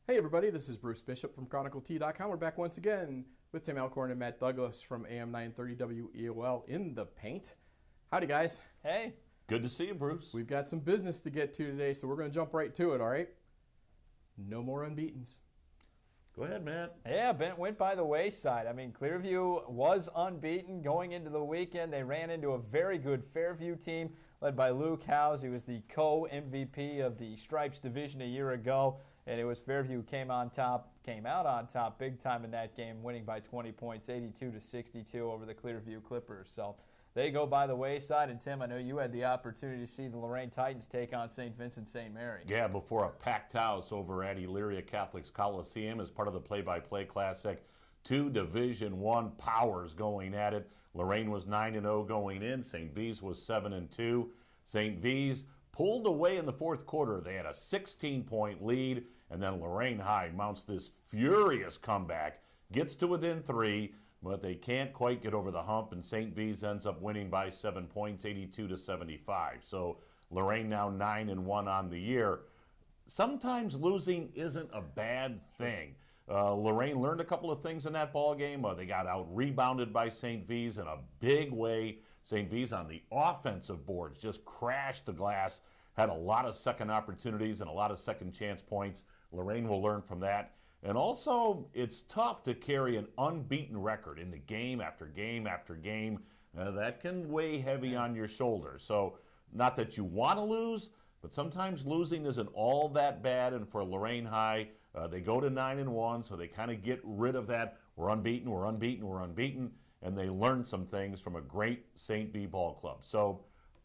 Hey everybody, this is Bruce Bishop from ChronicleT.com. We're back once again with Tim Alcorn and Matt Douglas from AM 930 WEOL in the paint. Howdy guys. Hey. Good to see you, Bruce. We've got some business to get to today, so we're going to jump right to it, all right? No more unbeatens. Go ahead, Matt. Yeah, Bent went by the wayside. I mean, Clearview was unbeaten going into the weekend. They ran into a very good Fairview team led by Luke Howes. He was the co-MVP of the Stripes division a year ago, and it was Fairview who came out on top big time in that game, winning by 20 points, 82-62 over the Clearview Clippers. So they go by the wayside. And Tim, I know you had the opportunity to see the Lorain Titans take on St. Vincent St. Mary. Yeah, before a packed house over at Illyria Catholic's Coliseum as part of the Play-by-Play Classic. Two Division I powers going at it. Lorain was 9-0 going in. St. V's was 7-2. St. V's pulled away in the fourth quarter. They had a 16-point lead, and then Lorain High mounts this furious comeback, gets to within 3, but they can't quite get over the hump, and St. V's ends up winning by 7 points, 82-75. So Lorain now 9-1 on the year. Sometimes losing isn't a bad thing. Lorain learned a couple of things in that ball game. They got out-rebounded by St. V's in a big way. St. V's on the offensive boards just crashed the glass, had a lot of second opportunities and a lot of second chance points. Lorain will learn from that. And also, it's tough to carry an unbeaten record into game after game after game. That can weigh heavy on your shoulders. So, not that you want to lose, but sometimes losing isn't all that bad. And for Lorain High, they go to 9-1, so they kind of get rid of that. We're unbeaten, we're unbeaten, we're unbeaten. And they learn some things from a great St. V ball club. So,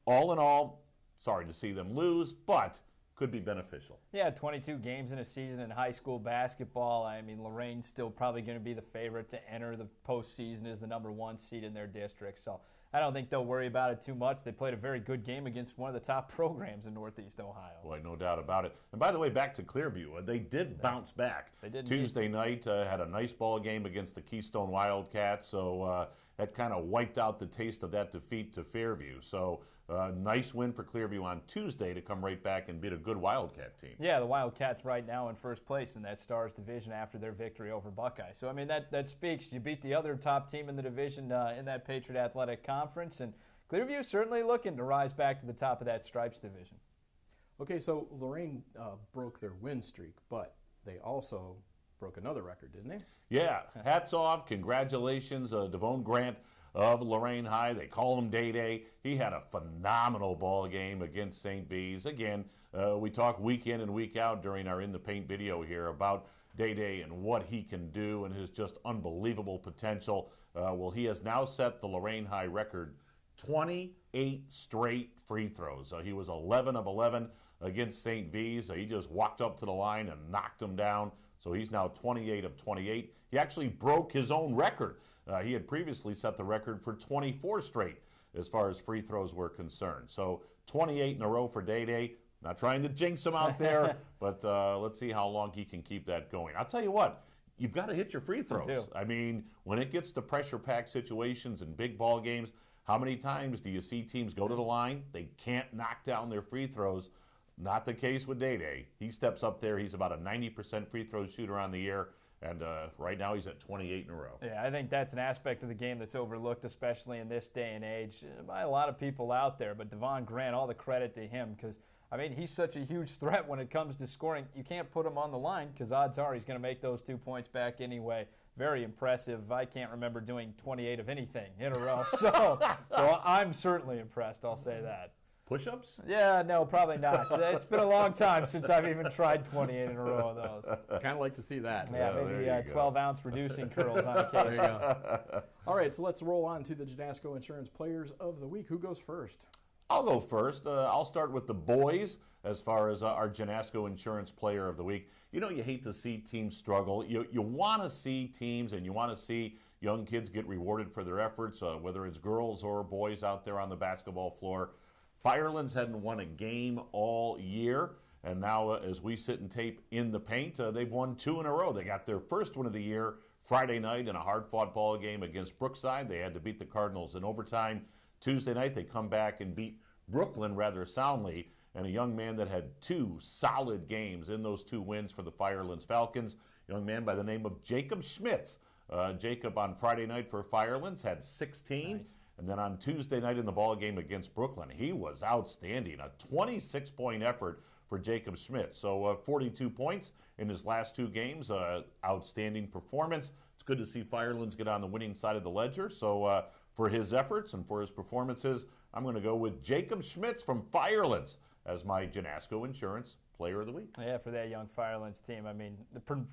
all in all, sorry to see them lose, but could be beneficial. Yeah, 22 games in a season in high school basketball. I mean, Lorain's still probably going to be the favorite to enter the postseason as the #1 seed in their district. So I don't think they'll worry about it too much. They played a very good game against one of the top programs in Northeast Ohio. Boy, no doubt about it. And by the way, back to Clearview. They did bounce back. They did. Tuesday night had a nice ball game against the Keystone Wildcats. So that kind of wiped out the taste of that defeat to Fairview. So nice win for Clearview on Tuesday to come right back and beat a good Wildcat team. Yeah, the Wildcats right now in first place in that Stars division after their victory over Buckeye. So, I mean, that speaks. You beat the other top team in the division in that Patriot Athletic Conference, and Clearview certainly looking to rise back to the top of that Stripes division. Okay, so Lorain broke their win streak, but they also broke another record, didn't they? Yeah, hats off, congratulations, Devon Grant of Lorain High. They call him Day-Day. He had a phenomenal ball game against St. V's. Again, we talk week in and week out during our In the Paint video here about Day-Day and what he can do and his just unbelievable potential. Well, he has now set the Lorain High record 28 straight free throws. He was 11 of 11 against St. V's. He just walked up to the line and knocked him down. So he's now 28 of 28. He actually broke his own record. He had previously set the record for 24 straight as far as free throws were concerned. So 28 in a row for Day-Day. Not trying to jinx him out there, but let's see how long he can keep that going. I'll tell you what, you've got to hit your free throws. I mean, when it gets to pressure-packed situations and big ball games, how many times do you see teams go to the line? They can't knock down their free throws. Not the case with Day-Day. He steps up there. He's about a 90% free throw shooter on the year, and right now he's at 28 in a row. Yeah, I think that's an aspect of the game that's overlooked, especially in this day and age, by a lot of people out there. But Devon Grant, all the credit to him, because, I mean, he's such a huge threat when it comes to scoring. You can't put him on the line because odds are he's going to make those 2 points back anyway. Very impressive. I can't remember doing 28 of anything in a row. So I'm certainly impressed, I'll say that. Push-ups? Yeah, no, probably not. It's been a long time since I've even tried 28 in a row of those. Kind of like to see that. Yeah, maybe 12-ounce reducing curls on occasion. There you go. All right, so let's roll on to the Janasco Insurance Players of the Week. Who goes first? I'll go first. I'll start with the boys as far as our Janasco Insurance Player of the Week. You know, you hate to see teams struggle. You want to see teams and you want to see young kids get rewarded for their efforts, whether it's girls or boys out there on the basketball floor. Firelands hadn't won a game all year, and now as we sit and tape In the Paint, they've won 2 in a row. They got their first win of the year Friday night in a hard-fought ball game against Brookside. They had to beat the Cardinals in overtime. Tuesday night, they come back and beat Brooklyn rather soundly, and a young man that had 2 solid games in those 2 wins for the Firelands Falcons, a young man by the name of Jacob Schmitz. Jacob on Friday night for Firelands had 16. Nice. And then on Tuesday night in the ball game against Brooklyn, he was outstanding. A 26-point effort for Jacob Schmitz. So 42 points in his last 2 games. Outstanding performance. It's good to see Firelands get on the winning side of the ledger. So for his efforts and for his performances, I'm going to go with Jacob Schmitz from Firelands as my Janasco Insurance Player of the Week. Yeah, for that young Firelands team. I mean,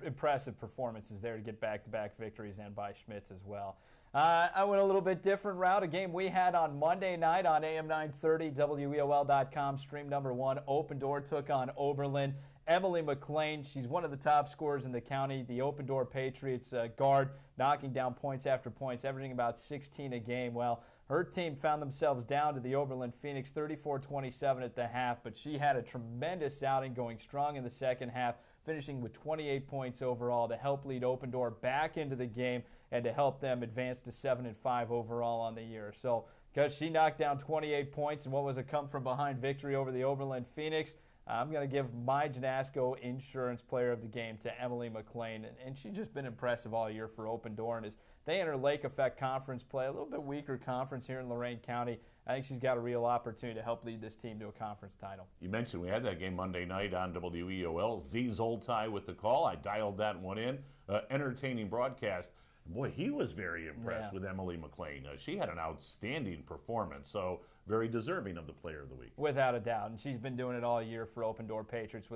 impressive performances there to get back-to-back victories and by Schmitz as well. I went a little bit different route. A game we had on Monday night on AM 930, WEOL.com, stream number 1. Open Door took on Oberlin. Emily McLean, she's one of the top scorers in the county. The Open Door Patriots guard, knocking down points after points, averaging about 16 a game. Well, her team found themselves down to the Oberlin Phoenix 34-27 at the half, but she had a tremendous outing, going strong in the second half, finishing with 28 points overall to help lead Open Door back into the game and to help them advance to 7-5 overall on the year. So, because she knocked down 28 points and what was a come-from-behind victory over the Oberlin Phoenix, I'm going to give my Janasco Insurance Player of the Game to Emily McLean. And she's just been impressive all year for Open Door. And as they enter Lake Effect Conference play, a little bit weaker conference here in Lorain County, I think she's got a real opportunity to help lead this team to a conference title. You mentioned we had that game Monday night on WEOL. Z Zoltai with the call. I dialed that one in. Entertaining broadcast. Boy, he was very impressed with Emily McLean. She had an outstanding performance, so very deserving of the Player of the Week. Without a doubt, and she's been doing it all year for Open Door Patriots,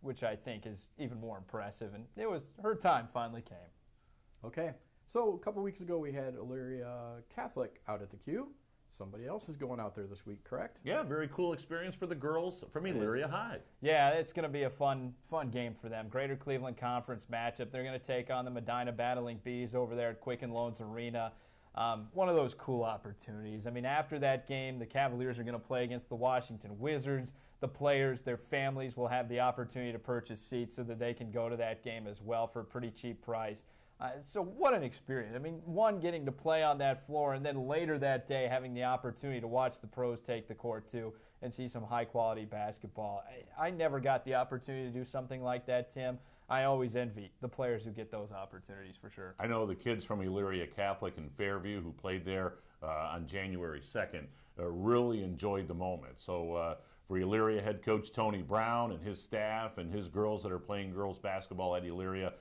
which I think is even more impressive, and it was her time finally came. Okay, so a couple weeks ago we had Illyria Catholic out at the Q. Somebody else is going out there this week, correct? Yeah, very cool experience for the girls from Illyria High. Yeah, it's going to be a fun game for them. Greater Cleveland Conference matchup. They're going to take on the Medina Battling Bees over there at Quicken Loans Arena. One of those cool opportunities. I mean, after that game, the Cavaliers are going to play against the Washington Wizards. The players, their families will have the opportunity to purchase seats so that they can go to that game as well for a pretty cheap price. So what an experience. I mean, one, getting to play on that floor, and then later that day having the opportunity to watch the pros take the court too and see some high-quality basketball. I never got the opportunity to do something like that, Tim. I always envy the players who get those opportunities for sure. I know the kids from Illyria Catholic in Fairview who played there on January 2nd really enjoyed the moment. So for Illyria head coach Tony Brown and his staff and his girls that are playing girls basketball at Illyria,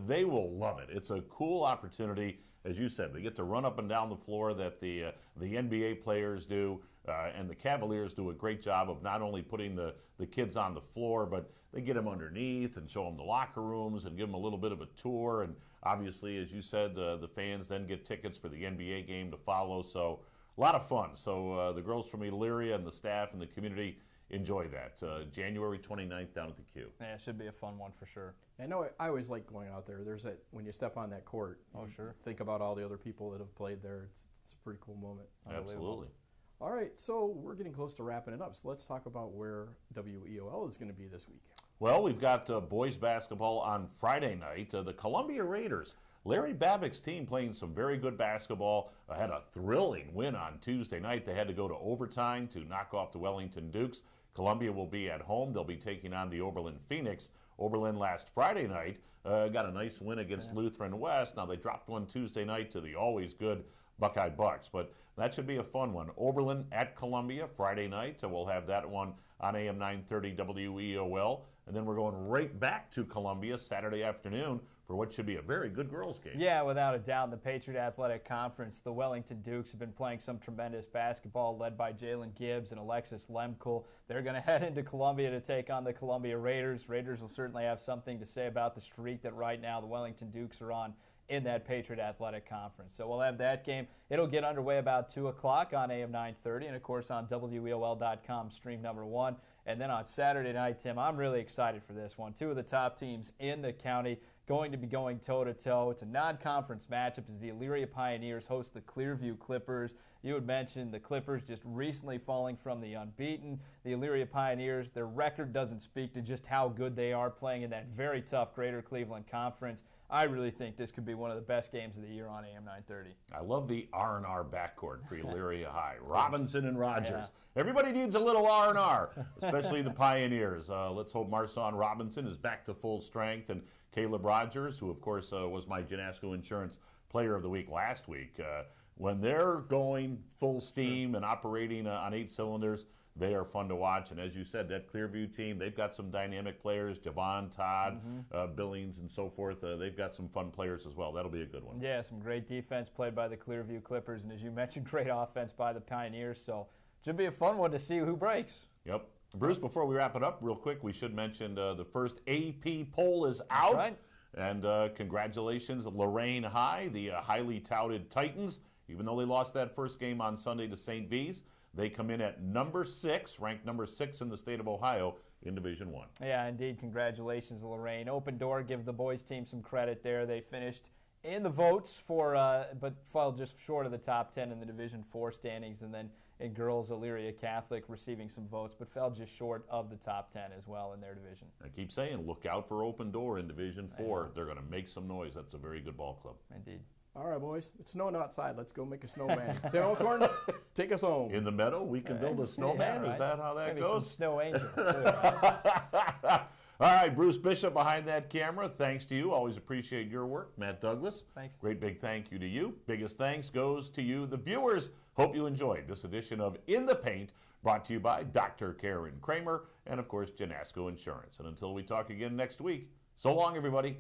they will love it. It's a cool opportunity. As you said, they get to run up and down the floor that the NBA players do, and the Cavaliers do a great job of not only putting the kids on the floor, but they get them underneath and show them the locker rooms and give them a little bit of a tour. And obviously, as you said, the fans then get tickets for the NBA game to follow. So a lot of fun. So the girls from Illyria and the staff and the community enjoy that. January 29th down at the Q. Yeah, it should be a fun one for sure. I know I always like going out there. There's that, when you step on that court, sure. Think about all the other people that have played there. It's a pretty cool moment. Absolutely. All right, so we're getting close to wrapping it up. So let's talk about where WEOL is going to be this week. Well, we've got boys basketball on Friday night. The Columbia Raiders, Larry Babbick's team, playing some very good basketball. Had a thrilling win on Tuesday night. They had to go to overtime to knock off the Wellington Dukes. Columbia will be at home. They'll be taking on the Oberlin Phoenix. Oberlin last Friday night got a nice win against Lutheran West. Now they dropped one Tuesday night to the always good Buckeye Bucks, but that should be a fun one. Oberlin at Columbia Friday night. We'll have that one on AM 930 WEOL. And then we're going right back to Columbia Saturday afternoon for what should be a very good girls game. Yeah, without a doubt. In the Patriot Athletic Conference, the Wellington Dukes have been playing some tremendous basketball led by Jalen Gibbs and Alexis Lemkel. They're going to head into Columbia to take on the Columbia Raiders. Raiders will certainly have something to say about the streak that right now the Wellington Dukes are on in that Patriot Athletic Conference. So we'll have that game. It'll get underway about 2 o'clock on AM 930 and, of course, on WEOL.com, stream number 1. And then on Saturday night, Tim, I'm really excited for this one. 2 of the top teams in the county going to be going toe-to-toe. It's a non-conference matchup as the Illyria Pioneers host the Clearview Clippers. You had mentioned the Clippers just recently falling from the unbeaten. The Illyria Pioneers, their record doesn't speak to just how good they are playing in that very tough Greater Cleveland Conference. I really think this could be one of the best games of the year on AM 930. I love the R&R backcourt for Illyria High. Robinson and Rogers. Everybody needs a little R&R, especially the Pioneers. Let's hope Marson Robinson is back to full strength, and Caleb Rogers, who of course was my Janasco Insurance Player of the Week last week. When they're going full steam and operating on 8 cylinders, they are fun to watch. And as you said, that Clearview team, they've got some dynamic players, Javon, Todd, Billings, and so forth. They've got some fun players as well. That'll be a good one. Yeah, some great defense played by the Clearview Clippers, and as you mentioned, great offense by the Pioneers. So it should be a fun one to see who breaks. Yep. Bruce, before we wrap it up real quick, we should mention the first AP poll is out. Right. And congratulations, Lorraine High, the highly touted Titans. Even though they lost that first game on Sunday to St. V's, they come in at number 6, ranked number 6 in the state of Ohio in Division I. Yeah, indeed. Congratulations, Lorraine. Open door, give the boys team some credit there. They finished in the votes for, but fell just short of the top 10 in the Division IV standings. And then in girls, Illyria Catholic receiving some votes, but fell just short of the top 10 as well in their division. I keep saying, look out for Open Door in Division IV. They're going to make some noise. That's a very good ball club. Indeed. All right, boys. It's snowing outside. Let's go make a snowman. Tim Alcorn, take us home. In the meadow, we can build a snowman? Yeah, right. Is that how that Maybe goes? some snow angels, too. All right, Bruce Bishop behind that camera. Thanks to you. Always appreciate your work. Matt Douglas. Thanks. Great big thank you to you. Biggest thanks goes to you, the viewers. Hope you enjoyed this edition of In the Paint, brought to you by Dr. Karen Kramer and, of course, Janasco Insurance. And until we talk again next week, so long, everybody.